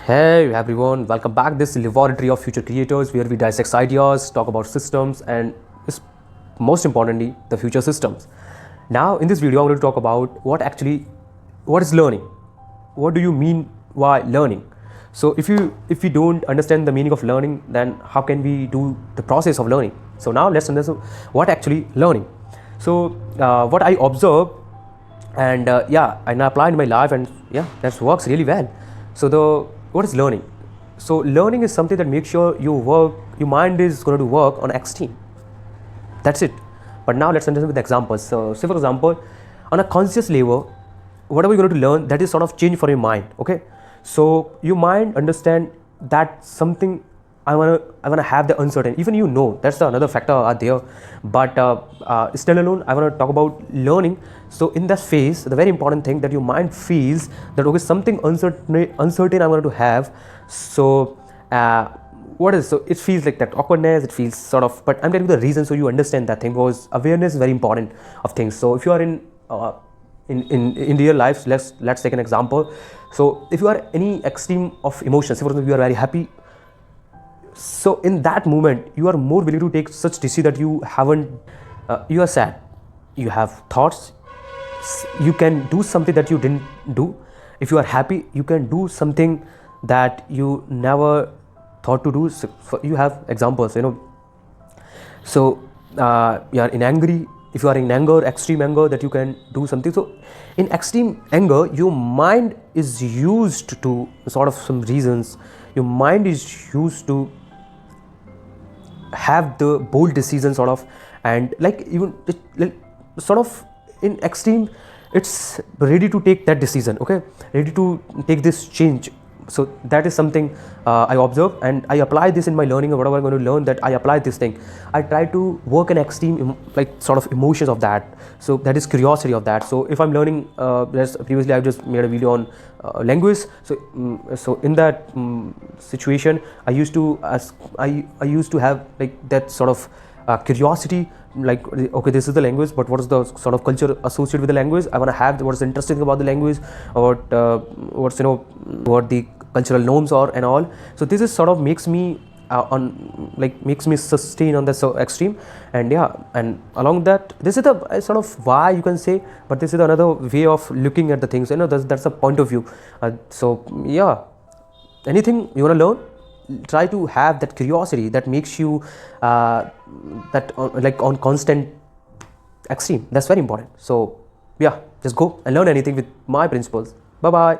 Hey everyone, welcome back. This is Laboratory of Future Creators, where we dissect ideas, talk about systems, and most importantly, the future systems. Now, in this video, I'm going to talk about what is learning. What do you mean by learning? So, if we don't understand the meaning of learning, then how can we do the process of learning? So now let's understand what actually learning. So what I observe and and I apply in my life, and that works really well. So what is learning? So learning is something that makes sure your mind is going to work on extreme. That's it. But now let's understand with examples. So say for example, on a conscious level, whatever you're going to learn, that is sort of change for your mind. Okay, so your mind understand that something I wanna have the uncertainty. Even that's the another factor out there. But still alone, I wanna talk about learning. So in that phase, the very important thing that your mind feels that okay, something uncertain I want to have. So so it feels like that awkwardness. It feels sort of. But I'm telling you the reason so you understand that thing, because awareness is very important of things. So if you are in real life, let's take an example. So if you are any extreme of emotions, say for example you are very happy, so in that moment you are more willing to take such decision that you are sad, you have thoughts, you can do something that you didn't do. If you are happy, you can do something that you never thought to do. So you have examples, so you are in angry, if you are in anger, extreme anger, that you can do something. So in extreme anger, your mind is used to sort of some reasons, your mind is used to have the bold decision sort of, and like even like sort of in extreme, it's ready to take that decision, okay, ready to take this change. So that is something I observe, and I apply this in my learning, or whatever I'm going to learn, that I apply this thing. I try to work in extreme like sort of emotions of that. So that is curiosity of that. So if I'm learning, previously I just made a video on language. So in that situation, I used to have like that sort of curiosity, like okay, this is the language, but what is the sort of culture associated with the language? I want to have what is interesting about the language, or what's what the cultural norms are and all. So this is sort of makes me makes me sustain on the so extreme. And and along that, this is the sort of why you can say, but this is another way of looking at the things, that's a point of view. So anything you want to learn, try to have that curiosity that makes you like on constant extreme. That's very important. So just go and learn anything with my principles. Bye bye.